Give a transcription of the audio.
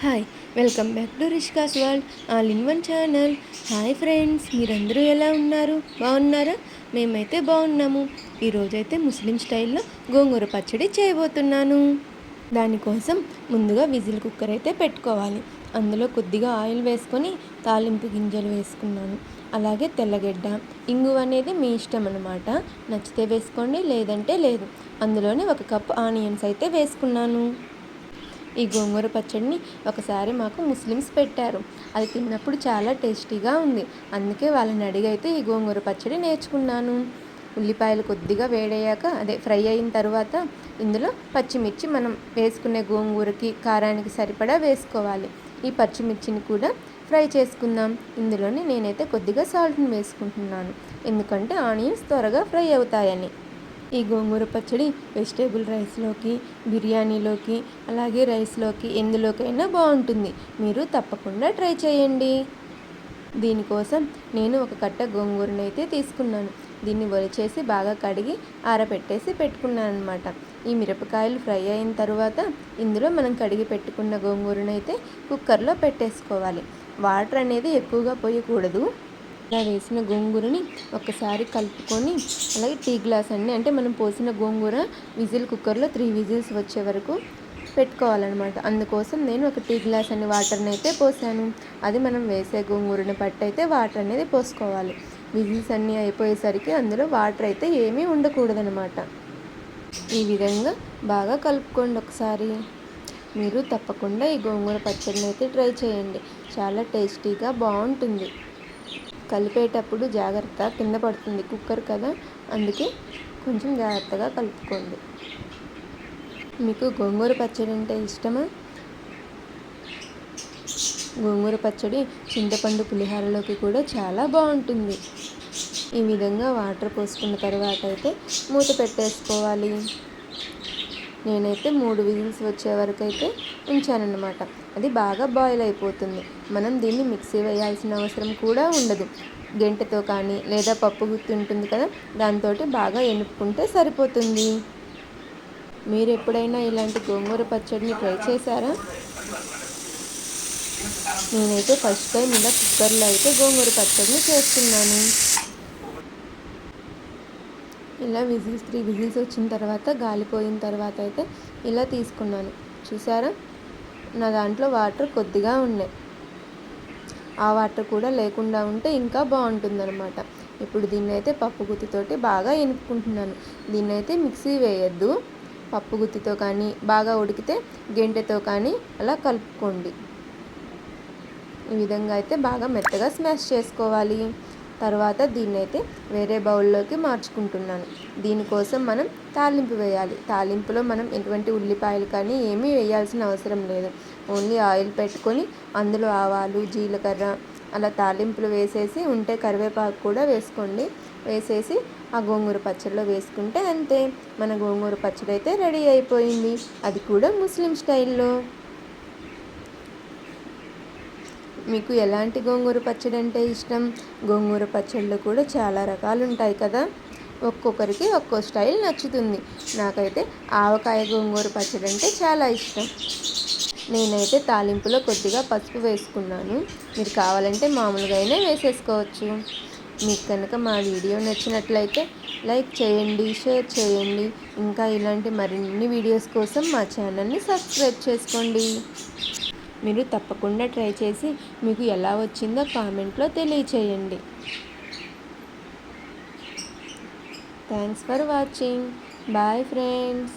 Hi, welcome back to Rishka's world all in one channel. Hi friends, మీరందరూ ఎలా ఉన్నారు? బాగున్నారా? మేమైతే బాగున్నాము. ఈరోజైతే ముస్లిం స్టైల్లో గోంగూర పచ్చడి చేయబోతున్నాను. దానికోసం ముందుగా విజిల్ కుక్కర్ అయితే పెట్టుకోవాలి. అందులో కొద్దిగా ఆయిల్ వేసుకొని తాలింపు గింజలు వేసుకున్నాను. అలాగే తెల్లగడ్డ, ఇంగువ అనేది మీ ఇష్టం అన్నమాట. నచ్చితే వేసుకోండి, లేదంటే లేదు. అందులోనే 1 కప్ ఆనియన్స్ అయితే వేసుకున్నాను. ఈ గోంగూర పచ్చడిని ఒకసారి మాకు ముస్లిమ్స్ పెట్టారు. అది తిన్నప్పుడు చాలా టేస్టీగా ఉంది. అందుకే వాళ్ళని అడిగైతే ఈ గోంగూర పచ్చడి నేర్చుకున్నాను. ఉల్లిపాయలు కొద్దిగా వేడయ్యాక ఫ్రై అయిన తర్వాత ఇందులో పచ్చిమిర్చి మనం వేసుకునే గోంగూరకి కారానికి సరిపడా వేసుకోవాలి. ఈ పచ్చిమిర్చిని కూడా ఫ్రై చేసుకుందాం. ఇందులోనే నేనైతే కొద్దిగా సాల్ట్ని వేసుకుంటున్నాను, ఎందుకంటే ఆనియన్స్ త్వరగా ఫ్రై అవుతాయని. ఈ గోంగూర పచ్చడి వెజిటేబుల్ రైస్లోకి, బిర్యానీలోకి, అలాగే రైస్లోకి ఎందులోకైనా బాగుంటుంది. మీరు తప్పకుండా ట్రై చేయండి. దీనికోసం నేను 1 కట్ట గోంగూరను అయితే తీసుకున్నాను. దీన్ని ఒలిచేసి బాగా కడిగి ఆరబెట్టేసి పెట్టుకున్నాను అనమాట. ఈ మిరపకాయలు ఫ్రై అయిన తర్వాత ఇందులో మనం కడిగి పెట్టుకున్న గోంగూరను అయితే కుక్కర్లో పెట్టేసుకోవాలి. వాటర్ అనేది ఎక్కువగా పోయకూడదు. ఇలా వేసిన గోంగూరని ఒక్కసారి కలుపుకొని, అలాగే టీ గ్లాస్ అంటే మనం పోసిన గోంగూర విజిల్ కుక్కర్లో 3 విజిల్స్ వచ్చే వరకు పెట్టుకోవాలన్నమాట. అందుకోసం నేను 1 టీ గ్లాస్ వాటర్ని అయితే పోసాను. అది మనం వేసే గోంగూరని బట్టి అయితే వాటర్ అనేది పోసుకోవాలి. విజిల్స్ అన్నీ అయిపోయేసరికి అందులో వాటర్ అయితే ఏమీ ఉండకూడదనమాట. ఈ విధంగా బాగా కలుపుకోండి ఒకసారి. మీరు తప్పకుండా ఈ గోంగూర పచ్చడిని అయితే ట్రై చేయండి. చాలా టేస్టీగా బాగుంటుంది. కలిపేటప్పుడు జాగ్రత్త, కింద పడుతుంది కుక్కర్ కదా, అందుకే కొంచెం జాగ్రత్తగా కలుపుకోండి. మీకు గోంగూర పచ్చడి అంటే ఇష్టమా? గోంగూర పచ్చడి చింతపండు పులిహోరలోకి కూడా చాలా బాగుంటుంది. ఈ విధంగా వాటర్ పోసుకున్న తర్వాత అయితే మూత పెట్టేసుకోవాలి. నేనైతే 3 విజిల్స్ వచ్చే వరకు అయితే ఉంచానన్నమాట. అది బాగా బాయిల్ అయిపోతుంది. మనం దీన్ని మిక్సీ వేయాల్సిన అవసరం కూడా ఉండదు. గెంటెతో కానీ లేదా పప్పు గుత్తి ఉంటుంది కదా, దాంతో బాగా ఎనుపుకుంటే సరిపోతుంది. మీరు ఎప్పుడైనా ఇలాంటి గోంగూర పచ్చడిని ట్రై చేశారా? నేనైతే ఫస్ట్ టైం ఇలా కుక్కర్లో అయితే గోంగూర పచ్చడిని చేస్తున్నాను. ఇలా 3 విజిల్స్ వచ్చిన తర్వాత, గాలిపోయిన తర్వాత అయితే ఇలా తీసుకున్నాను. చూసారా, నా దాంట్లో వాటర్ కొద్దిగా ఉన్నాయి. ఆ వాటర్ కూడా లేకుండా ఉంటే ఇంకా బాగుంటుందన్నమాట. ఇప్పుడు దీన్ని అయితే పప్పు గుత్తితోటి బాగా ఎనుపుకుంటున్నాను. దీన్ని అయితే మిక్సీ వేయద్దు. పప్పు గుత్తితో కానీ, బాగా ఉడికితే గెంటెతో కానీ అలా కలుపుకోండి. ఈ విధంగా అయితే బాగా మెత్తగా స్మాష్ చేసుకోవాలి. తర్వాత దీన్నైతే వేరే బౌల్లోకి మార్చుకుంటున్నాను. దీనికోసం మనం తాలింపు వేయాలి. తాలింపులో మనం ఎటువంటి ఉల్లిపాయలు కానీ ఏమీ వేయాల్సిన అవసరం లేదు. ఓన్లీ ఆయిల్ పెట్టుకొని అందులో ఆవాలు, జీలకర్ర అలా తాలింపులు వేసేసి, ఉంటే కరివేపాకు కూడా వేసుకోండి. వేసేసి ఆ గోంగూర పచ్చడిలో వేసుకుంటే అంతే, మన గోంగూర పచ్చడి అయితే రెడీ అయిపోయింది. అది కూడా ముస్లిం స్టైల్లో. మీకు ఎలాంటి గోంగూర పచ్చడి అంటే ఇష్టం? గోంగూర పచ్చళ్ళు కూడా చాలా రకాలు ఉంటాయి కదా, ఒక్కొక్కరికి ఒక్కో స్టైల్ నచ్చుతుంది. నాకైతే ఆవకాయ గోంగూర పచ్చడి అంటే చాలా ఇష్టం. నేనైతే తాలింపులో కొద్దిగా పసుపు వేసుకున్నాను. మీరు కావాలంటే మామూలుగా అయినా వేసేసుకోవచ్చు. మీకు కనుక మా వీడియో నచ్చినట్లయితే లైక్ చేయండి, షేర్ చేయండి. ఇంకా ఇలాంటి మరిన్ని వీడియోస్ కోసం మా ఛానల్ని సబ్స్క్రైబ్ చేసుకోండి. మీరు తప్పకుండా ట్రై చేసి మీకు ఎలా వచ్చిందో కామెంట్లో తెలియచేయండి. Thanks for watching. Bye friends.